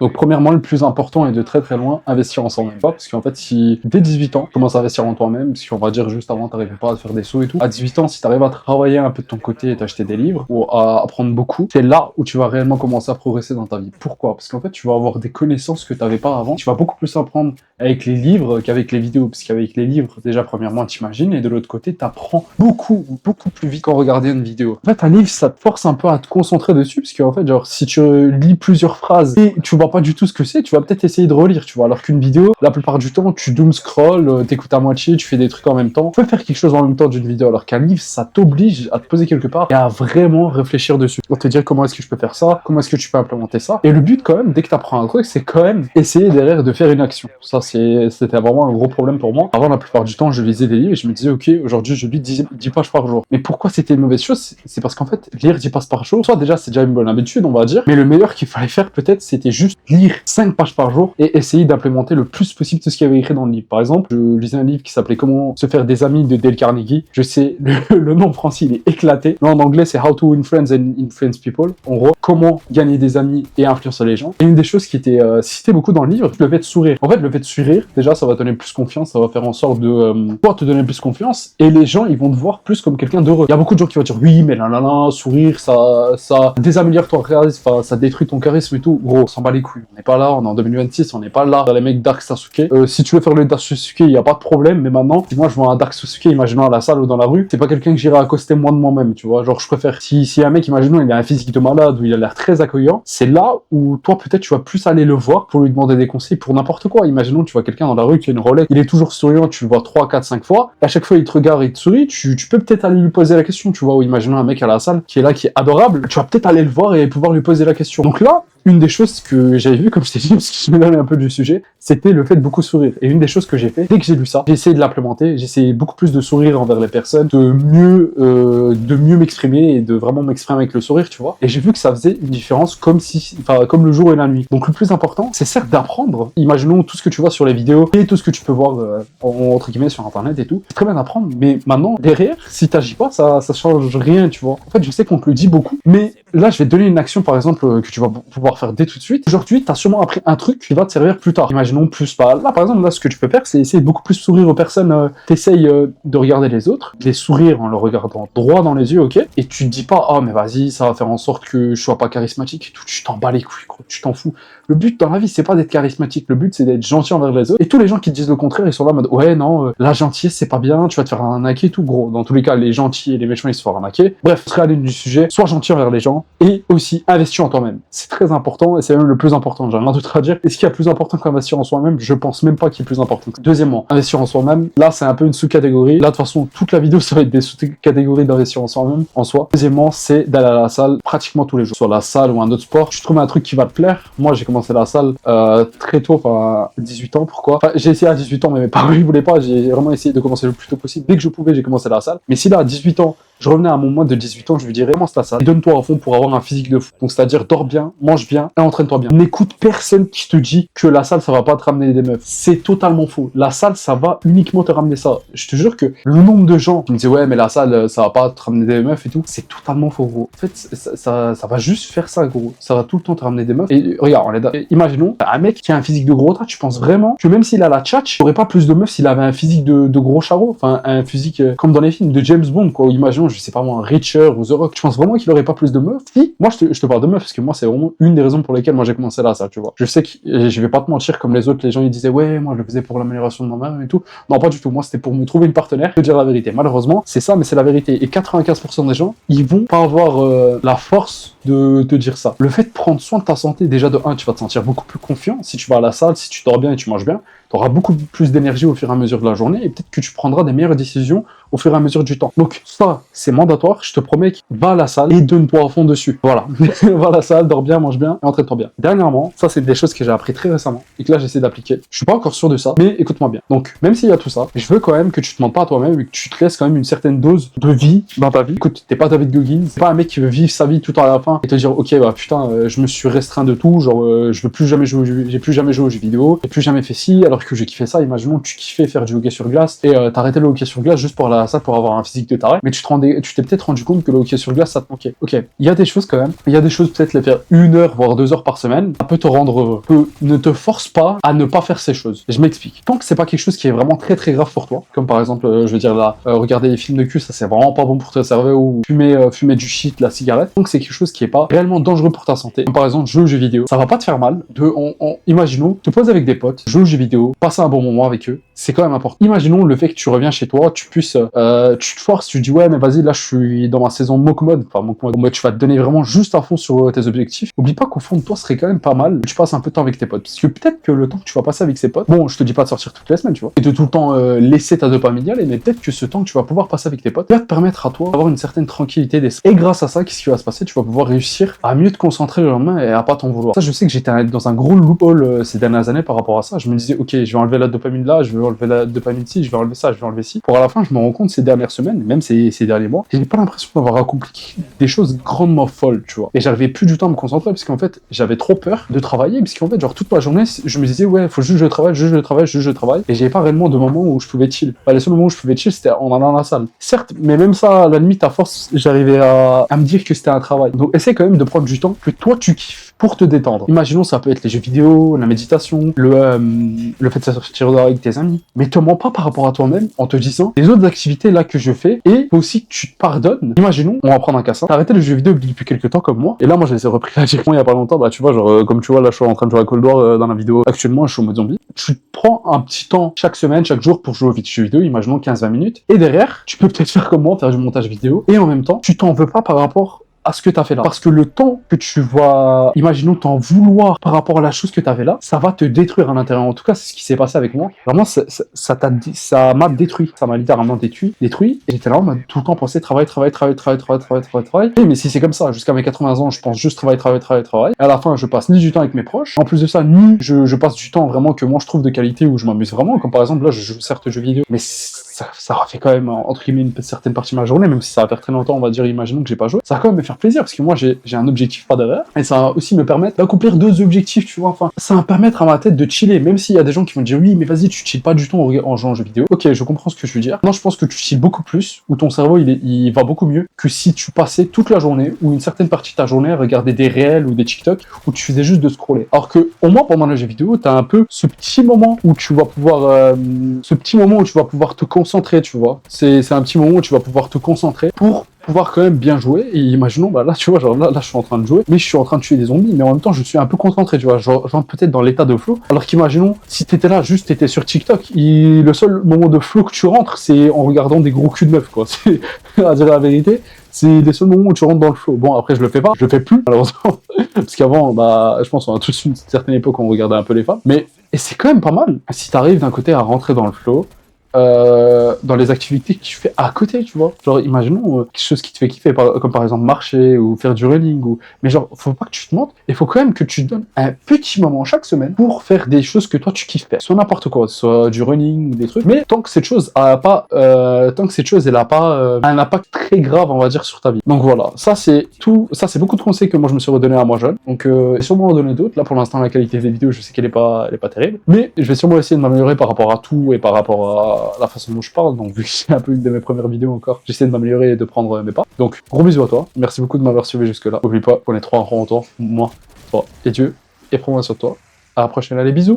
Donc premièrement, le plus important est de très très loin investir en soi-même. Parce qu'en fait, si dès 18 ans, tu commences à investir en toi-même, si on va dire juste avant, t'arrivais pas à faire des sous et tout, à 18 ans, si t'arrives à travailler un peu de ton côté et t'acheter des livres, ou à apprendre beaucoup, c'est là où tu vas réellement commencer à progresser dans ta vie. Pourquoi? Parce qu'en fait, tu vas avoir des connaissances que t'avais pas avant. Tu vas beaucoup plus apprendre avec les livres qu'avec les vidéos. Parce qu'avec les livres, déjà, premièrement, t'imagines, et de l'autre côté, t'apprends beaucoup plus vite qu'en regardant une vidéo. En fait, un livre, ça te force un peu à te concentrer dessus, parce qu'en fait, genre, si tu lis plusieurs phrases et tu vois pas du tout ce que c'est, tu vas peut-être essayer de relire, tu vois. Alors qu'une vidéo, la plupart du temps, tu doom scroll, t'écoutes à moitié, tu fais des trucs en même temps. Tu peux faire quelque chose en même temps d'une vidéo, alors qu'un livre, ça t'oblige à te poser quelque part et à vraiment réfléchir dessus. Pour te dire comment est-ce que je peux faire ça, comment est-ce que tu peux implémenter ça. Et le but, quand même, dès que t'apprends un truc, c'est quand même essayer derrière de faire une action. Ça, c'était vraiment un gros problème pour moi. Avant, la plupart du temps, je lisais des livres et je me disais, ok, aujourd'hui, je lis 10 pages par jour. Mais pourquoi c'était une mauvaise chose? C'est parce qu'en fait, lire 10 pages par jour, soit déjà, c'est déjà une bonne habitude, on va dire, mais le meilleur qu'il fallait faire, peut-être, c'était juste lire 5 pages par jour et essayer d'implémenter le plus possible tout ce qu'il y avait écrit dans le livre. Par exemple, je lisais un livre qui s'appelait Comment se faire des amis de Dale Carnegie. Je sais, le nom français, il est éclaté. Mais en anglais, c'est How to Win Friends and Influence People. En gros, comment gagner des amis et influencer les gens. Et une des choses qui était citée beaucoup dans le livre, le fait de sourire. En fait, le fait de sourire, déjà, ça va te donner plus confiance, ça va faire en sorte de pouvoir te donner plus confiance et les gens, ils vont te voir plus comme quelqu'un d'heureux. Il y a beaucoup de gens qui vont dire oui, mais là, sourire, ça désaméliore ton charisme, ça détruit ton charisme et tout. Gros, on s'en bat les couilles. On n'est pas là, on est en 2026, on n'est pas là. Les mecs Dark Sasuke. Si tu veux faire le Dark Sasuke, il n'y a pas de problème, mais maintenant, si moi je vois un Dark Sasuke, imaginons à la salle ou dans la rue, c'est pas quelqu'un que j'irai accoster moi de moi-même, tu vois. Genre, je préfère, si un mec, imaginons, il a un physique de malade ou il a l'air très accueillant, c'est là où toi, peut-être, tu vas plus aller le voir pour lui demander des conseils pour n'importe quoi. Imaginons, tu vois quelqu'un dans la rue qui a une Rolex, il est toujours souriant, tu le vois 3, 4, 5 fois, à chaque fois il te regarde et il te sourit, tu peux peut-être aller lui poser la question, tu vois, ou imaginons un mec à la salle qui est là, qui est adorable, tu vas peut-être aller le voir et pouvoir lui poser la question. Donc là, une des choses que j'avais vu, comme je t'ai dit, parce que je me donne un peu du sujet, c'était le fait de beaucoup sourire. Et une des choses que j'ai fait, dès que j'ai lu ça, j'ai essayé de l'implémenter, j'ai essayé beaucoup plus de sourire envers les personnes, de mieux m'exprimer et de vraiment m'exprimer avec le sourire, tu vois. Et j'ai vu que ça faisait une différence comme le jour et la nuit. Donc le plus important, c'est certes d'apprendre. Imaginons tout ce que tu vois sur les vidéos et tout ce que tu peux voir entre guillemets sur internet et tout. C'est très bien d'apprendre, mais maintenant, derrière, si t'agis pas, ça change rien, tu vois. En fait, je sais qu'on te le dit beaucoup, mais là, je vais te donner une action, par exemple, que tu vas pouvoir faire dès tout de suite. Aujourd'hui, tu as sûrement appris un truc qui va te servir plus tard. Imaginons plus pas. Là, par exemple, là, ce que tu peux faire, c'est essayer de beaucoup plus sourire aux personnes. T'essayes de regarder les autres, de les sourire en leur regardant droit dans les yeux, ok? Et tu te dis pas, oh, mais vas-y, ça va faire en sorte que je sois pas charismatique et tout. Tu t'en bats les couilles, gros. Tu t'en fous. Le but dans la vie, c'est pas d'être charismatique. Le but, c'est d'être gentil envers les autres. Et tous les gens qui te disent le contraire, ils sont là en mode, ouais, non, la gentillesse, c'est pas bien, tu vas te faire arnaquer et tout, gros. Dans tous les cas, les gentils et les méchants, ils se font arnaquer. Bref, serait aller du sujet, sois gentil envers les gens et aussi investir en toi-même. C'est très important et c'est même le plus important. J'ai rien d'autre à dire. Est-ce qu'il y a plus important qu'investir en soi-même? Je pense même pas qu'il y ait plus important. Deuxièmement, investir en soi-même. Là, c'est un peu une sous-catégorie. Là, de toute façon, toute la vidéo, ça va être des sous-catégories d'investir en soi-même, en soi. Deuxièmement, c'est d'aller à la salle pratiquement tous les jours. Soit la salle ou un autre sport. Tu trouves un truc qui va te plaire. Moi, j'ai commencé la salle très tôt, enfin 18 ans. Pourquoi? J'ai essayé à 18 ans, mais mes parents ils voulaient pas. J'ai vraiment essayé de commencer le plus tôt possible. Dès que je pouvais, j'ai commencé la salle. Mais si là, à 18 ans, je revenais à mon mois de 18 ans, je lui dirais, commence ta salle, donne-toi à fond pour avoir un physique de fou. Donc, c'est-à-dire, dors bien, mange bien et entraîne-toi bien. N'écoute personne qui te dit que la salle, ça va pas te ramener des meufs. C'est totalement faux. La salle, ça va uniquement te ramener ça. Je te jure que le nombre de gens qui me disaient, ouais, mais la salle, ça va pas te ramener des meufs et tout, c'est totalement faux, gros. En fait, ça va juste faire ça, gros. Ça va tout le temps te ramener des meufs. Et regarde, imaginons, un mec qui a un physique de gros tas, tu penses vraiment que même s'il a la tchatch, il aurait pas plus de meufs s'il avait un physique de gros charreau. Enfin, un physique comme dans les films de James Bond, quoi. Imaginons, je sais pas moi, Richard ou The Rock. Je pense vraiment qu'il aurait pas plus de meufs. Si, moi, je te parle de meufs parce que moi, c'est vraiment une des raisons pour lesquelles moi j'ai commencé là, ça, tu vois. Je sais que je vais pas te mentir comme les autres, les gens ils disaient ouais, moi je le faisais pour l'amélioration de ma mère et tout. Non, pas du tout. Moi, c'était pour me trouver une partenaire, te dire la vérité. Malheureusement, c'est ça, mais c'est la vérité. Et 95% des gens, ils vont pas avoir la force de te dire ça. Le fait de prendre soin de ta santé, déjà de 1, tu vas te sentir beaucoup plus confiant. Si tu vas à la salle, si tu dors bien et tu manges bien, tu auras beaucoup plus d'énergie au fur et à mesure de la journée et peut-être que tu prendras des meilleures décisions au fur et à mesure du temps. Donc ça, c'est mandatoire, je te promets que va à la salle et donne-toi à fond dessus. Voilà, va à la salle, dors bien, mange bien et entraîne-toi bien. Dernièrement, ça c'est des choses que j'ai appris très récemment et que là j'essaie d'appliquer. Je suis pas encore sûr de ça, mais écoute-moi bien. Donc même s'il y a tout ça, je veux quand même que tu te mentes pas à toi-même et que tu te laisses quand même une certaine dose de vie dans ta vie. Écoute, t'es pas David Goggins, c'est pas un mec qui veut vivre sa vie tout à la fin fin et te dire ok bah putain je me suis restreint de tout, genre je veux plus jamais jouer, j'ai plus jamais joué aux jeux vidéo, j'ai plus jamais fait ci alors que j'ai kiffé ça. Imaginons tu kiffais faire du hockey sur glace et t'arrêtais le hockey sur glace juste pour ça pour avoir un physique de taré, mais tu t'es peut-être rendu compte que le hockey sur glace ça te manquait. Ok, il y a des choses quand même, il y a des choses peut-être les faire 1 heure voire 2 heures par semaine, ça peut te rendre heureux. Ne te force pas à ne pas faire ces choses. Je m'explique. Tant que c'est pas quelque chose qui est vraiment très très grave pour toi, comme par exemple je veux dire là regarder des films de cul, ça c'est vraiment pas bon pour ton cerveau, ou fumer du shit, la cigarette, donc c'est quelque chose qui est pas réellement dangereux pour ta santé. Comme par exemple jouer aux jeux vidéo, ça va pas te faire mal. Imaginons, te poses avec des potes, jouer aux jeux vidéo, passer un bon moment avec eux, c'est quand même important. Imaginons le fait que tu reviens chez toi, tu te forces, tu dis ouais mais vas-y là je suis dans ma saison monk mode, enfin monk mode, tu vas te donner vraiment juste à fond sur tes objectifs. Oublie pas qu'au fond de toi ce serait quand même pas mal que tu passes un peu de temps avec tes potes, parce que peut-être que le temps que tu vas passer avec ces potes, bon je te dis pas de sortir toutes les semaines tu vois, et de tout le temps laisser ta dopamine y aller, mais peut-être que ce temps que tu vas pouvoir passer avec tes potes va te permettre à toi d'avoir une certaine tranquillité d'esprit. Et grâce à ça, qu'est-ce qui va se passer? Tu vas pouvoir réussir à mieux te concentrer le lendemain et à pas t'en vouloir. Ça, je sais que j'étais dans un gros loophole ces dernières années par rapport à ça. Je me disais, ok, je vais enlever la dopamine là, je vais enlever la dopamine ci, je vais enlever ça, je vais enlever ci. Pour à la fin, je me rends compte ces dernières semaines, même ces derniers mois, j'ai pas l'impression d'avoir accompli des choses grandement folles, tu vois. Et j'arrivais plus du temps à me concentrer parce qu'en fait, j'avais trop peur de travailler, parce qu'en fait, genre toute ma journée, je me disais, ouais, faut juste que je travaille, juste je travaille, juste je travaille. Et j'avais pas réellement de moments où je pouvais chill. Enfin, les seuls moments où je pouvais chill, c'était en allant à la salle. Certes, mais même ça, à la limite, à force, j'arrivais à me dire que c'était un travail. Donc, essaie quand même de prendre du temps que toi, tu kiffes pour te détendre. Imaginons, ça peut être les jeux vidéo, la méditation, le fait de sortir dehors avec tes amis. Mais te mens pas par rapport à toi-même en te disant, les autres activités là que je fais, et faut aussi que tu te pardonnes. Imaginons, on va prendre un cas simple. T'as arrêté le jeu vidéo depuis quelques temps comme moi. Et là, moi, je les ai repris là, il y a pas longtemps. Bah, tu vois, genre, comme tu vois, là, je suis en train de jouer à Cold War dans la vidéo. Actuellement, je suis en mode zombie. Tu te prends un petit temps chaque semaine, chaque jour pour jouer aux jeux vidéo, imaginons 15-20 minutes. Et derrière, tu peux peut-être faire comme moi, faire du montage vidéo. Et en même temps, tu t'en veux pas par rapport à ce que tu as fait là. Parce que le temps que tu vas, imaginons, t'en vouloir par rapport à la chose que tu as fait là, ça va te détruire à l'intérieur. En tout cas, c'est ce qui s'est passé avec moi. Vraiment, ça m'a détruit. Ça m'a littéralement détruit. Et j'étais là, on m'a tout le temps pensé travail. Mais si c'est comme ça, jusqu'à mes 80 ans, je pense juste travail. Et à la fin, je passe ni du temps avec mes proches. En plus de ça, ni je passe du temps vraiment que moi je trouve de qualité, où je m'amuse vraiment. Comme par exemple, là, je joue certes aux jeux vidéo, mais ça fait quand même, entre guillemets, une certaine partie de ma journée, même si ça va faire très longtemps, on va dire, imaginons que j'ai pas joué. Ça va quand même me faire plaisir, parce que moi, j'ai un objectif pas derrière, et ça va aussi me permettre d'accomplir 2 objectifs, tu vois. Enfin, ça va me permettre à ma tête de chiller, même s'il y a des gens qui vont dire, oui, mais vas-y, tu chilles pas du tout en jouant aux jeux vidéo. Ok, je comprends ce que je veux dire. Non, je pense que tu chilles beaucoup plus, ou ton cerveau, il va beaucoup mieux, que si tu passais toute la journée, ou une certaine partie de ta journée, à regarder des réels ou des TikTok, où tu faisais juste de scroller. Alors que, au moins, pendant les jeux vidéo, t'as un peu ce petit moment où tu vas pouvoir, te concentrer, tu vois. C'est un petit moment où tu vas pouvoir te concentrer pour pouvoir quand même bien jouer. Et imaginons, bah là, tu vois, genre là, je suis en train de jouer, mais je suis en train de tuer des zombies, mais en même temps, je suis un peu concentré, tu vois, genre peut-être dans l'état de flow. Alors qu'imaginons, si t'étais là, juste t'étais sur TikTok, le seul moment de flow que tu rentres, c'est en regardant des gros culs de meufs, quoi. C'est, à dire la vérité, c'est les seuls moments où tu rentres dans le flow. Bon, après, je le fais pas, je le fais plus, malheureusement. Parce qu'avant, bah, je pense qu'on a tous une certaine époque où on regardait un peu les femmes. Et c'est quand même pas mal. Si t'arrives d'un côté à rentrer dans le flow, dans les activités que tu fais à côté, tu vois. Genre, imaginons quelque chose qui te fait kiffer, comme par exemple marcher ou faire du running, mais genre, faut pas que tu te mentes, il faut quand même que tu te donnes un petit moment chaque semaine pour faire des choses que toi tu kiffes faire. Soit n'importe quoi, soit du running ou des trucs, mais tant que cette chose elle a pas un impact très grave, on va dire, sur ta vie. Donc voilà, ça c'est beaucoup de conseils que moi je me suis redonné à moi jeune. Donc sûrement en donner d'autres. Là pour l'instant la qualité des vidéos, je sais qu'elle est pas terrible, mais je vais sûrement essayer de m'améliorer par rapport à tout et par rapport à la façon dont je parle. Donc vu que c'est un peu une de mes premières vidéos encore, j'essaie de m'améliorer et de prendre mes pas. Donc gros bisous à toi, merci beaucoup de m'avoir suivi jusque là. N'oublie pas qu'on est 3 en rond autour, moi, toi et Dieu, et prends soin de toi. À la prochaine, allez, bisous.